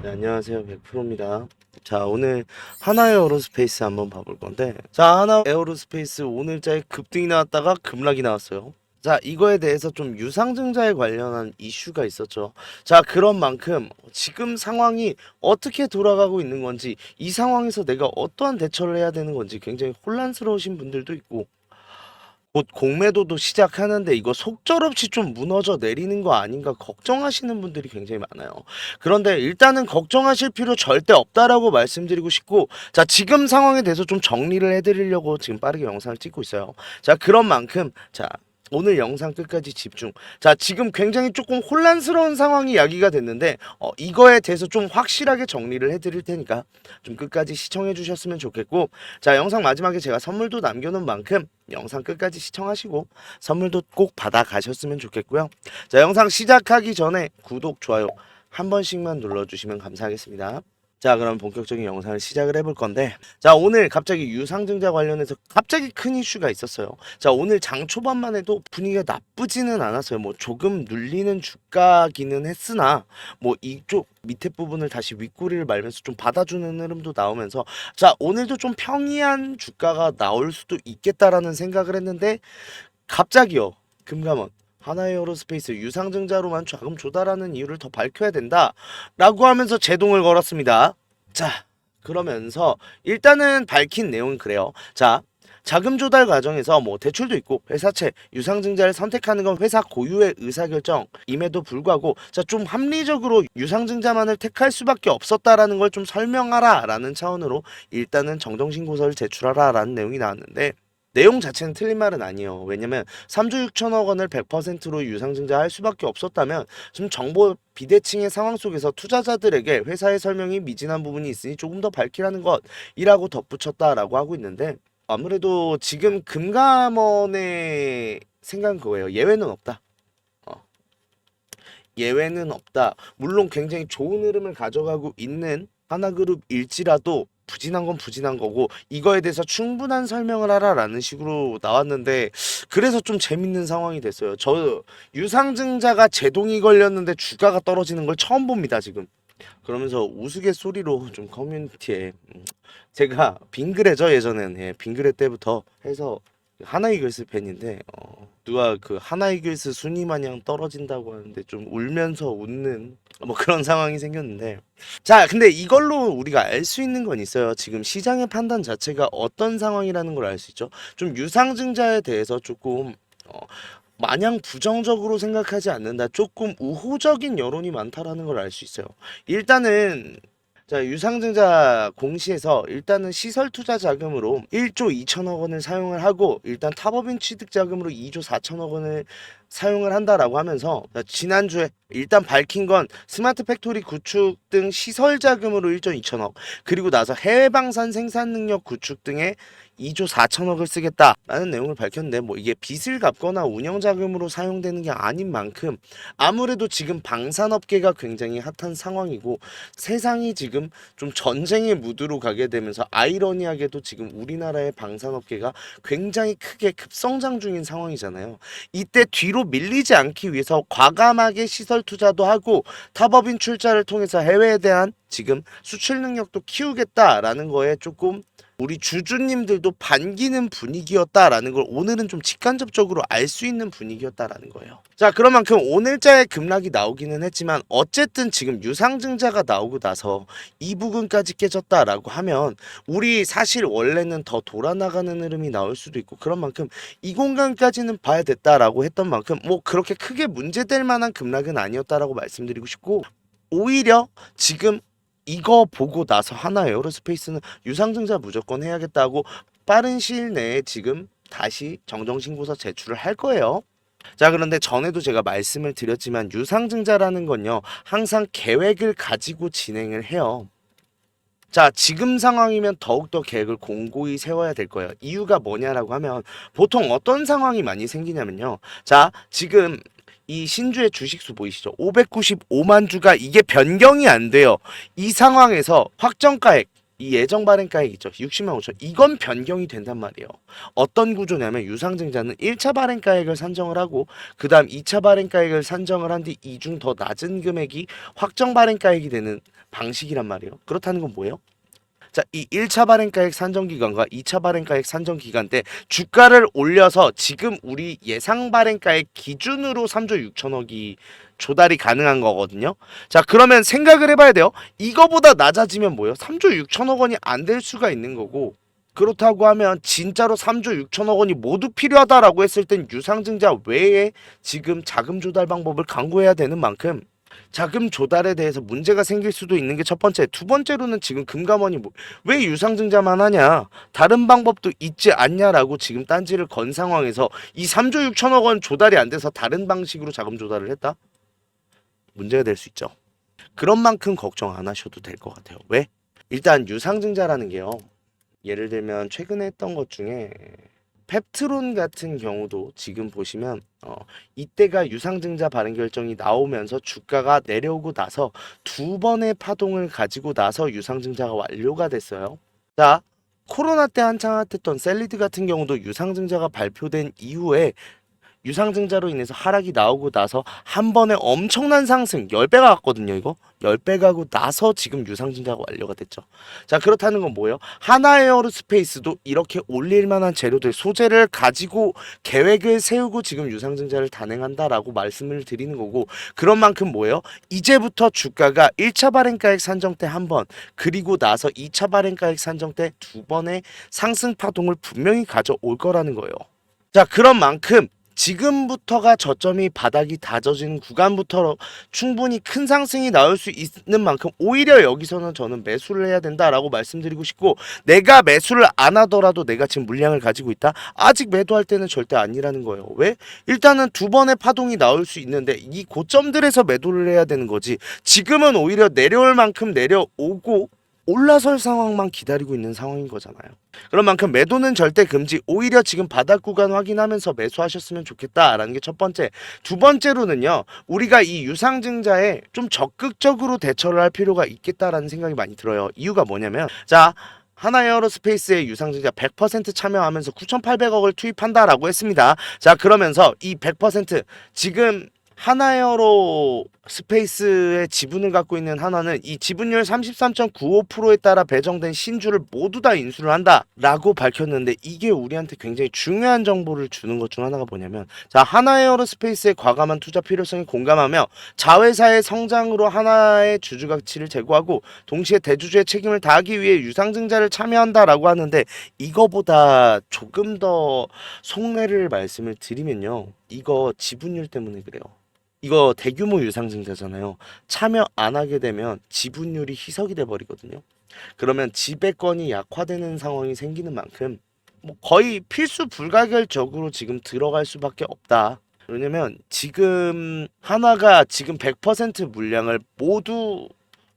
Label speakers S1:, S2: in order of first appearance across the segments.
S1: 네, 안녕하세요. 100%입니다. 자, 오늘 하나 에어로스페이스 한번 봐볼 건데, 자, 하나 에어로스페이스 오늘자에 급등이 나왔다가 급락이 나왔어요. 자, 이거에 대해서 좀 유상증자에 관련한 이슈가 있었죠. 자, 그런 만큼 지금 상황이 어떻게 돌아가고 있는 건지, 이 상황에서 내가 어떠한 대처를 해야 되는 건지 굉장히 혼란스러우신 분들도 있고, 곧 공매도도 시작하는데 이거 속절없이 좀 무너져 내리는 거 아닌가 걱정하시는 분들이 굉장히 많아요. 그런데 일단은 걱정하실 필요 절대 없다라고 말씀드리고 싶고, 자, 지금 상황에 대해서 좀 정리를 해드리려고 지금 빠르게 영상을 찍고 있어요. 자, 그런 만큼, 자, 오늘 영상 끝까지 집중. 자, 지금 굉장히 조금 혼란스러운 상황이 야기가 됐는데, 이거에 대해서 좀 확실하게 정리를 해드릴 테니까 좀 끝까지 시청해 주셨으면 좋겠고, 자, 영상 마지막에 제가 선물도 남겨놓은 만큼 영상 끝까지 시청하시고 선물도 꼭 받아 가셨으면 좋겠고요. 자, 영상 시작하기 전에 구독, 좋아요 한 번씩만 눌러주시면 감사하겠습니다. 자, 그럼 본격적인 영상을 시작을 해볼 건데, 자, 오늘 갑자기 유상증자 관련해서 갑자기 큰 이슈가 있었어요. 자, 오늘 장 초반만 해도 분위기가 나쁘지는 않았어요. 뭐 조금 눌리는 주가기는 했으나 뭐 이쪽 밑에 부분을 다시 윗꼬리를 말면서 좀 받아주는 흐름도 나오면서, 자, 오늘도 좀 평이한 주가가 나올 수도 있겠다라는 생각을 했는데, 갑자기요, 금감원 하나에어로스페이스 유상증자로만 자금 조달하는 이유를 더 밝혀야 된다 라고 하면서 제동을 걸었습니다. 자, 그러면서 일단은 밝힌 내용은 그래요. 자, 자금 조달 과정에서 뭐 대출도 있고 회사채, 유상증자를 선택하는 건 회사 고유의 의사결정임에도 불구하고, 자, 좀 합리적으로 유상증자만을 택할 수밖에 없었다라는 걸 좀 설명하라 라는 차원으로 일단은 정정신고서를 제출하라 라는 내용이 나왔는데, 내용 자체는 틀린 말은 아니에요. 왜냐면 3조 6천억 원을 100%로 유상증자할 수밖에 없었다면 지금 정보 비대칭의 상황 속에서 투자자들에게 회사의 설명이 미진한 부분이 있으니 조금 더 밝히라는 것이라고 덧붙였다라고 하고 있는데, 아무래도 지금 금감원의 생각은 그거예요. 예외는 없다. 어, 예외는 없다. 물론 굉장히 좋은 흐름을 가져가고 있는 하나그룹일지라도 부진한 건 부진한 거고 이거에 대해서 충분한 설명을 하라라는 식으로 나왔는데, 그래서 좀 재밌는 상황이 됐어요. 저 유상증자가 제동이 걸렸는데 주가가 떨어지는 걸 처음 봅니다 지금. 그러면서 우스갯소리로 좀 커뮤니티에 제가 빙그레죠 예전엔. 예, 빙그레 때부터 해서 하나이글스 팬인데, 누가 그 하나이글스 순위 마냥 떨어진다고 하는데 좀 울면서 웃는 뭐 그런 상황이 생겼는데, 자, 근데 이걸로 우리가 알 수 있는 건 있어요. 지금 시장의 판단 자체가 어떤 상황이라는 걸 알 수 있죠. 좀 유상증자에 대해서 조금 마냥 부정적으로 생각하지 않는다, 조금 우호적인 여론이 많다라는 걸 알 수 있어요. 일단은, 자, 유상증자 공시에서 일단은 시설 투자 자금으로 1조 2천억 원을 사용을 하고, 일단 타법인 취득 자금으로 2조 4천억 원을 사용을 한다라고 하면서, 자, 지난주에 일단 밝힌 건 스마트 팩토리 구축 등 시설 자금으로 1조 2천억, 그리고 나서 해외 방산 생산 능력 구축 등의 2조 4천억을 쓰겠다라는 내용을 밝혔는데, 뭐 이게 빚을 갚거나 운영 자금으로 사용되는 게 아닌 만큼 아무래도 지금 방산업계가 굉장히 핫한 상황이고, 세상이 지금 좀 전쟁의 무드로 가게 되면서 아이러니하게도 지금 우리나라의 방산업계가 굉장히 크게 급성장 중인 상황이잖아요. 이때 뒤로 밀리지 않기 위해서 과감하게 시설 투자도 하고 타법인 출자를 통해서 해외에 대한 지금 수출 능력도 키우겠다라는 거에 조금 우리 주주님들도 반기는 분위기였다라는 걸 오늘은 좀 직간접적으로 알 수 있는 분위기였다라는 거예요. 자, 그런 만큼 오늘자의 급락이 나오기는 했지만 어쨌든 지금 유상증자가 나오고 나서 이 부분까지 깨졌다라고 하면 우리 사실 원래는 더 돌아나가는 흐름이 나올 수도 있고, 그런 만큼 이 공간까지는 봐야 됐다라고 했던 만큼 뭐 그렇게 크게 문제될 만한 급락은 아니었다라고 말씀드리고 싶고, 오히려 지금 이거 보고 나서 하나 에어로스페이스는 유상증자 무조건 해야겠다고 빠른 시일 내에 지금 다시 정정신고서 제출을 할 거예요. 자, 그런데 전에도 제가 말씀을 드렸지만 유상증자라는 건요, 항상 계획을 가지고 진행을 해요. 자, 지금 상황이면 더욱더 계획을 공고히 세워야 될 거예요. 이유가 뭐냐라고 하면 보통 어떤 상황이 많이 생기냐면요. 자, 지금 이 신주의 주식수 보이시죠? 595만 주가 이게 변경이 안 돼요. 이 상황에서 확정가액 이 예정 발행가액 있죠. 60만 5천. 이건 변경이 된단 말이에요. 어떤 구조냐면 유상증자는 1차 발행가액을 산정을 하고 그 다음 2차 발행가액을 산정을 한 뒤 이 중 더 낮은 금액이 확정 발행가액이 되는 방식이란 말이에요. 그렇다는 건 뭐예요? 자, 이 1차 발행가액 산정 기간과 2차 발행가액 산정 기간 때 주가를 올려서 지금 우리 예상 발행가액 기준으로 3조 6천억이 조달이 가능한 거거든요. 자, 그러면 생각을 해봐야 돼요. 이거보다 낮아지면 뭐예요? 3조 6천억 원이 안 될 수가 있는 거고, 그렇다고 하면 진짜로 3조 6천억 원이 모두 필요하다라고 했을 땐 유상증자 외에 지금 자금 조달 방법을 강구해야 되는 만큼 자금 조달에 대해서 문제가 생길 수도 있는 게 첫 번째. 두 번째로는 지금 금감원이 왜 유상증자만 하냐, 다른 방법도 있지 않냐라고 지금 딴지를 건 상황에서 이 3조 6천억 원 조달이 안 돼서 다른 방식으로 자금 조달을 했다? 문제가 될 수 있죠. 그런 만큼 걱정 안 하셔도 될 것 같아요. 왜? 일단 유상증자라는 게요, 예를 들면 최근에 했던 것 중에 펩트론 같은 경우도 지금 보시면 이때가 유상증자 발행 결정이 나오면서 주가가 내려오고 나서 두 번의 파동을 가지고 나서 유상증자가 완료가 됐어요. 자, 코로나 때 한창 핫했던 셀리드 같은 경우도 유상증자가 발표된 이후에 유상증자로 인해서 하락이 나오고 나서 한 번에 엄청난 상승 10배가 갔거든요. 이거 10배 가고 나서 지금 유상증자가 완료가 됐죠. 자, 그렇다는 건 뭐예요? 하나에어로스페이스도 이렇게 올릴 만한 재료들 소재를 가지고 계획을 세우고 지금 유상증자를 단행한다라고 말씀을 드리는 거고, 그런 만큼 뭐예요? 이제부터 주가가 1차 발행가액 산정 때 한 번, 그리고 나서 2차 발행가액 산정 때 두 번의 상승 파동을 분명히 가져올 거라는 거예요. 자, 그런 만큼 지금부터가 저점이 바닥이 다져지는 구간부터 충분히 큰 상승이 나올 수 있는 만큼 오히려 여기서는 저는 매수를 해야 된다라고 말씀드리고 싶고, 내가 매수를 안 하더라도 내가 지금 물량을 가지고 있다? 아직 매도할 때는 절대 아니라는 거예요. 왜? 일단은 두 번의 파동이 나올 수 있는데 이 고점들에서 매도를 해야 되는 거지, 지금은 오히려 내려올 만큼 내려오고 올라설 상황만 기다리고 있는 상황인 거잖아요. 그런 만큼 매도는 절대 금지, 오히려 지금 바닥 구간 확인하면서 매수하셨으면 좋겠다라는 게 첫 번째. 두 번째로는요, 우리가 이 유상증자에 좀 적극적으로 대처를 할 필요가 있겠다라는 생각이 많이 들어요. 이유가 뭐냐면, 자, 하나에어로스페이스의 유상증자 100% 참여하면서 9,800억을 투입한다라고 했습니다. 자, 그러면서 이 100% 지금 하나에어로 스페이스의 지분을 갖고 있는 하나는 이 지분율 33.95%에 따라 배정된 신주를 모두 다 인수를 한다라고 밝혔는데, 이게 우리한테 굉장히 중요한 정보를 주는 것 중 하나가 뭐냐면, 자, 하나에어로스페이스의 과감한 투자 필요성에 공감하며 자회사의 성장으로 하나의 주주 가치를 제고하고 동시에 대주주의 책임을 다하기 위해 유상증자를 참여한다라고 하는데, 이거보다 조금 더 속내를 말씀을 드리면요, 이거 지분율 때문에 그래요. 이거 대규모 유상증자잖아요. 참여 안 하게 되면 지분율이 희석이 돼 버리거든요. 그러면 지배권이 약화되는 상황이 생기는 만큼 거의 필수 불가결적으로 지금 들어갈 수밖에 없다. 왜냐면 지금 하나가 지금 100% 물량을 모두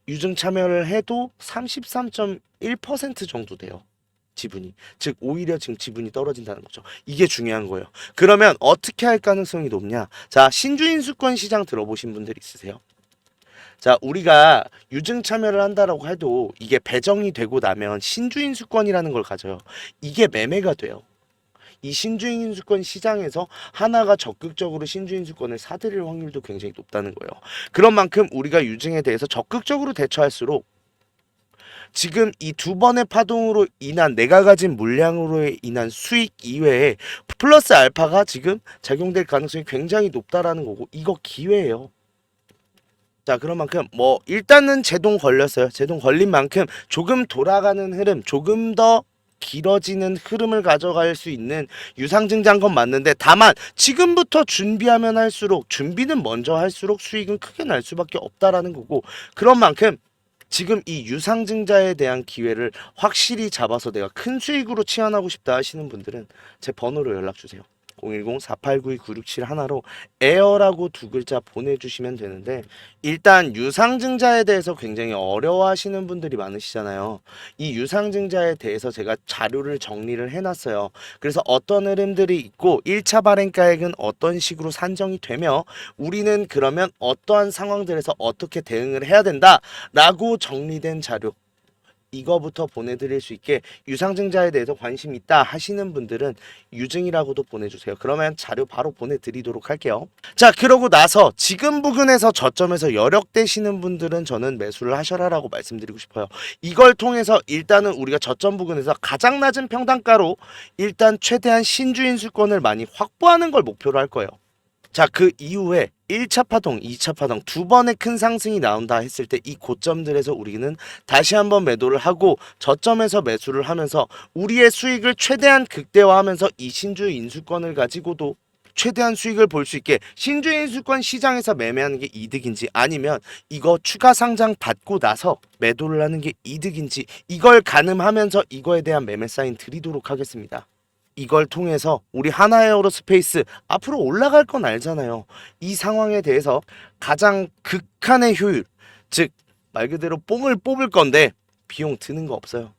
S1: 유증 참여를 해도 33.1% 정도 돼요. 지분이. 즉 오히려 지금 지분이 떨어진다는 거죠. 이게 중요한 거예요. 그러면 어떻게 할 가능성이 높냐? 자, 신주인수권 시장 들어보신 분들 있으세요? 자, 우리가 유증 참여를 한다라고 해도 이게 배정이 되고 나면 신주인수권이라는 걸 가져요. 이게 매매가 돼요. 이 신주인수권 시장에서 하나가 적극적으로 신주인수권을 사들일 확률도 굉장히 높다는 거예요. 그런 만큼 우리가 유증에 대해서 적극적으로 대처할수록 지금 이 두 번의 파동으로 인한 내가 가진 물량으로 인한 수익 이외에 플러스 알파가 지금 작용될 가능성이 굉장히 높다라는 거고, 이거 기회예요. 자, 그런 만큼 일단은 제동 걸렸어요. 제동 걸린 만큼 조금 돌아가는 흐름, 조금 더 길어지는 흐름을 가져갈 수 있는 유상증자인 건 맞는데, 다만 지금부터 준비하면 할수록, 준비는 먼저 할수록 수익은 크게 날 수밖에 없다라는 거고, 그런 만큼 지금 이 유상증자에 대한 기회를 확실히 잡아서 내가 큰 수익으로 치환하고 싶다 하시는 분들은 제 번호로 연락주세요. 010-4892-9671로 에어라고 두 글자 보내주시면 되는데, 일단 유상증자에 대해서 굉장히 어려워하시는 분들이 많으시잖아요. 이 유상증자에 대해서 제가 자료를 정리를 해놨어요. 그래서 어떤 흐름들이 있고 1차 발행가액은 어떤 식으로 산정이 되며 우리는 그러면 어떠한 상황들에서 어떻게 대응을 해야 된다 라고 정리된 자료, 이거부터 보내드릴 수 있게 유상증자에 대해서 관심 있다 하시는 분들은 유증이라고도 보내주세요. 그러면 자료 바로 보내드리도록 할게요. 자, 그러고 나서 지금 부근에서 저점에서 여력되시는 분들은 저는 매수를 하셔라라고 말씀드리고 싶어요. 이걸 통해서 일단은 우리가 저점 부근에서 가장 낮은 평단가로 일단 최대한 신주인수권을 많이 확보하는 걸 목표로 할 거예요. 자, 그 이후에 1차 파동, 2차 파동 두 번의 큰 상승이 나온다 했을 때 이 고점들에서 우리는 다시 한번 매도를 하고 저점에서 매수를 하면서 우리의 수익을 최대한 극대화하면서 이 신주 인수권을 가지고도 최대한 수익을 볼 수 있게 신주 인수권 시장에서 매매하는 게 이득인지 아니면 이거 추가 상장 받고 나서 매도를 하는 게 이득인지 이걸 가늠하면서 이거에 대한 매매 사인 드리도록 하겠습니다. 이걸 통해서 우리 하나에어로스페이스 앞으로 올라갈 건 알잖아요. 이 상황에 대해서 가장 극한의 효율, 즉 말 그대로 뽕을 뽑을 건데 비용 드는 거 없어요.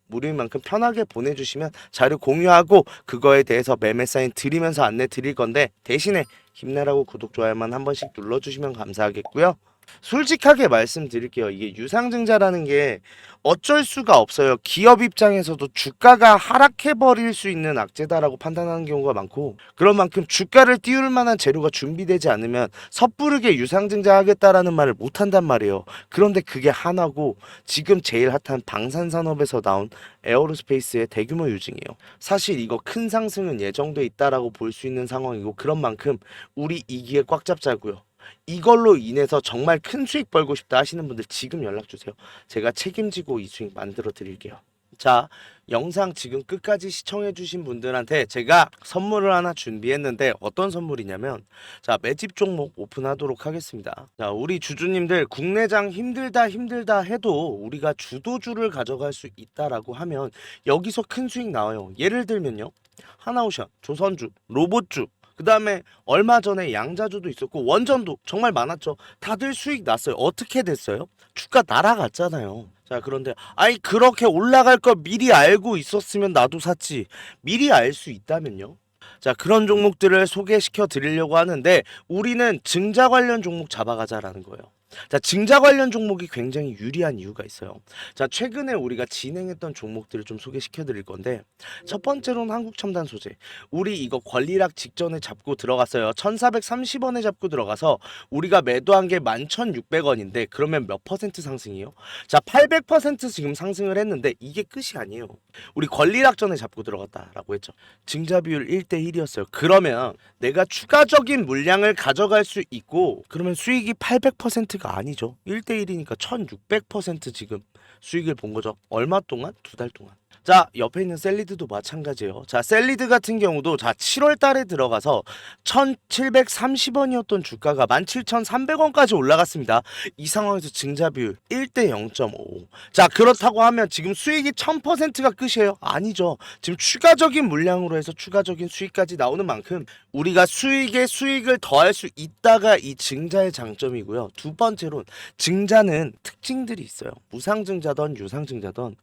S1: 무료인 만큼 편하게 보내주시면 자료 공유하고 그거에 대해서 매매 사인 드리면서 안내 드릴 건데 대신에 힘내라고 구독, 좋아요만 한 번씩 눌러주시면 감사하겠고요. 솔직하게 말씀드릴게요. 이게 유상증자라는 게 어쩔 수가 없어요. 기업 입장에서도 주가가 하락해버릴 수 있는 악재다라고 판단하는 경우가 많고 그런 만큼 주가를 띄울 만한 재료가 준비되지 않으면 섣부르게 유상증자 하겠다라는 말을 못한단 말이에요. 그런데 그게 하나고 지금 제일 핫한 방산산업에서 나온 에어로스페이스의 대규모 유증이에요. 사실 이거 큰 상승은 예정돼 있다라고 볼 수 있는 상황이고 그런 만큼 우리 이 기회 꽉 잡자고요. 이걸로 인해서 정말 큰 수익 벌고 싶다 하시는 분들 지금 연락 주세요. 제가 책임지고 이 수익 만들어 드릴게요. 자, 영상 지금 끝까지 시청해 주신 분들한테 제가 선물을 하나 준비했는데 어떤 선물이냐면 자, 매집 종목 오픈하도록 하겠습니다. 자, 우리 주주님들 국내장 힘들다 해도 우리가 주도주를 가져갈 수 있다라고 하면 여기서 큰 수익 나와요. 예를 들면요, 하나오션, 조선주, 로봇주, 그 다음에 얼마 전에 양자주도 있었고 원전도 정말 많았죠. 다들 수익 났어요. 어떻게 됐어요? 주가 날아갔잖아요. 자, 그런데 아니 그렇게 올라갈 거 미리 알고 있었으면 나도 샀지. 미리 알 수 있다면요? 자, 그런 종목들을 소개시켜 드리려고 하는데 우리는 증자 관련 종목 잡아가자라는 거예요. 자, 증자 관련 종목이 굉장히 유리한 이유가 있어요. 자, 최근에 우리가 진행했던 종목들을 좀 소개시켜 드릴 건데 첫 번째로는 한국첨단 소재. 우리 이거 권리락 직전에 잡고 들어갔어요. 1430원에 잡고 들어가서 우리가 매도한 게 11,600원인데 그러면 몇 퍼센트 상승이요? 자, 800% 지금 상승을 했는데 이게 끝이 아니에요. 우리 권리락 전에 잡고 들어갔다라고 했죠. 증자 비율 1대1이었어요. 그러면 내가 추가적인 물량을 가져갈 수 있고 그러면 수익이 800%가 아니죠. 1대1이니까 1600% 지금 수익을 본 거죠. 얼마 동안? 2달 동안. 자, 옆에 있는 셀리드도 마찬가지예요. 자, 셀리드 같은 경우도 자 7월 달에 들어가서 1730원이었던 주가가 17,300원까지 올라갔습니다. 이 상황에서 증자 비율 1대 0.5. 자, 그렇다고 하면 지금 수익이 1000%가 끝이에요? 아니죠. 지금 추가적인 물량으로 해서 추가적인 수익까지 나오는 만큼 우리가 수익에 수익을 더할 수 있다가 이 증자의 장점이고요. 두 번째로는 증자는 특징들이 있어요. 무상증자든 유상증자든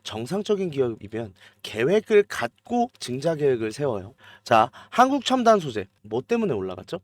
S1: 정상적인 기업이면 계획을 갖고 증자 계획을 세워요. 자, 한국첨단 소재 뭐 때문에 올라갔죠?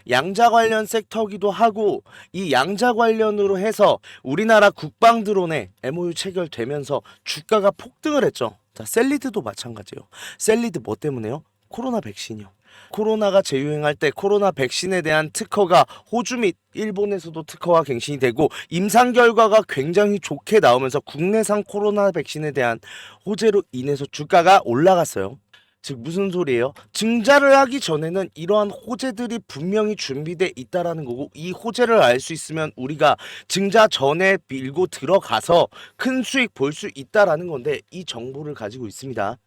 S1: 양자 관련 섹터기도 하고 이 양자 관련으로 해서 우리나라 국방 드론에 MOU 체결되면서 주가가 폭등을 했죠. 자, 셀리드도 마찬가지예요. 셀리드 뭐 때문에요? 코로나 백신이요. 코로나가 재유행할 때 코로나 백신에 대한 특허가 호주 및 일본에서도 특허가 갱신이 되고 임상 결과가 굉장히 좋게 나오면서 국내산 코로나 백신에 대한 호재로 인해서 주가가 올라갔어요. 즉 무슨 소리예요? 증자를 하기 전에는 이러한 호재들이 분명히 준비돼 있다라는 거고 이 호재를 알 수 있으면 우리가 증자 전에 밀고 들어가서 큰 수익 볼 수 있다라는 건데 이 정보를 가지고 있습니다.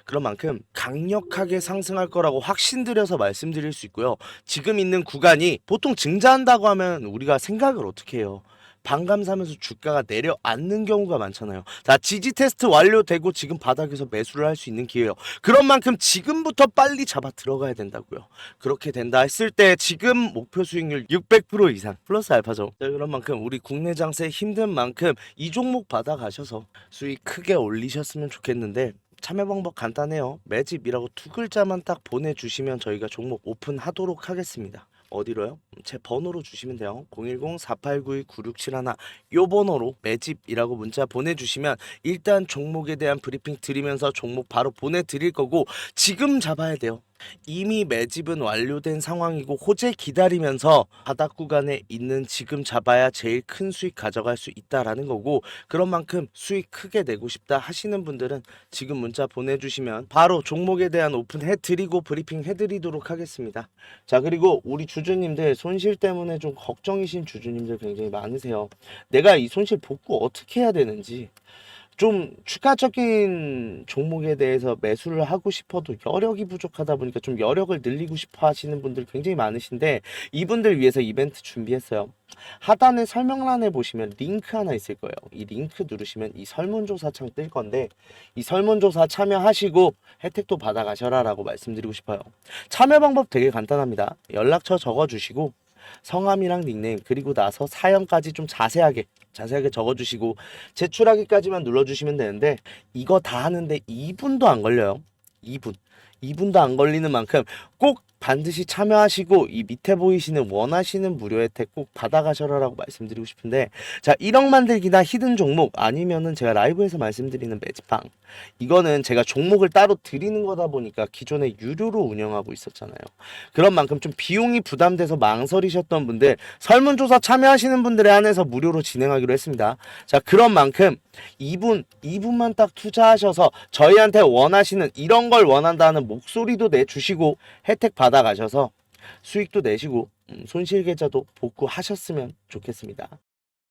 S1: 그런 만큼 강력하게 상승할 거라고 확신드려서 말씀드릴 수 있고요. 지금 있는 구간이 보통 증자한다고 하면 우리가 생각을 어떻게 해요? 반감사면서 주가가 내려앉는 경우가 많잖아요. 자, 지지 테스트 완료되고 지금 바닥에서 매수를 할 수 있는 기회예요. 그런 만큼 지금부터 빨리 잡아 들어가야 된다고요. 그렇게 된다 했을 때 지금 목표 수익률 600% 이상 플러스 알파죠. 자, 그런 만큼 우리 국내 장세 힘든 만큼 이 종목 받아가셔서 수익 크게 올리셨으면 좋겠는데 참여 방법 간단해요. 매집이라고 두 글자만 딱 보내주시면 저희가 종목 오픈하도록 하겠습니다. 어디로요? 제 번호로 주시면 돼요. 010-4892-9671 요 번호로 매집이라고 문자 보내주시면 일단 종목에 대한 브리핑 드리면서 종목 바로 보내드릴 거고 지금 잡아야 돼요. 이미 매집은 완료된 상황이고 호재 기다리면서 바닥 구간에 있는 지금 잡아야 제일 큰 수익 가져갈 수 있다라는 거고 그런 만큼 수익 크게 내고 싶다 하시는 분들은 지금 문자 보내주시면 바로 종목에 대한 오픈해 드리고 브리핑 해드리도록 하겠습니다. 자, 그리고 우리 주주님들 손실 때문에 좀 걱정이신 주주님들 굉장히 많으세요. 내가 이 손실 복구 어떻게 해야 되는지, 좀 추가적인 종목에 대해서 매수를 하고 싶어도 여력이 부족하다 보니까 좀 여력을 늘리고 싶어 하시는 분들 굉장히 많으신데 이분들 위해서 이벤트 준비했어요. 하단에 설명란에 보시면 링크 하나 있을 거예요. 이 링크 누르시면 이 설문조사 창 뜰 건데 이 설문조사 참여하시고 혜택도 받아가셔라 라고 말씀드리고 싶어요. 참여 방법 되게 간단합니다. 연락처 적어주시고 성함이랑 닉네임 그리고 나서 사연까지 좀 자세하게 적어주시고 제출하기까지만 눌러주시면 되는데 이거 다 하는데 2분도 안 걸려요. 2분도 안 걸리는 만큼 꼭 반드시 참여하시고 이 밑에 보이시는 원하시는 무료 혜택 꼭 받아가셔라라고 말씀드리고 싶은데, 자, 1억 만들기나 히든 종목 아니면은 제가 라이브에서 말씀드리는 매집방, 이거는 제가 종목을 따로 드리는 거다 보니까 기존에 유료로 운영하고 있었잖아요. 그런 만큼 좀 비용이 부담돼서 망설이셨던 분들 설문조사 참여하시는 분들에 한해서 무료로 진행하기로 했습니다. 자, 그런 만큼 2분만 딱 투자하셔서 저희한테 원하시는 이런 걸 원한다는 목소리도 내주시고 혜택 받아가셔서 수익도 내시고 손실 계좌도 복구하셨으면 좋겠습니다.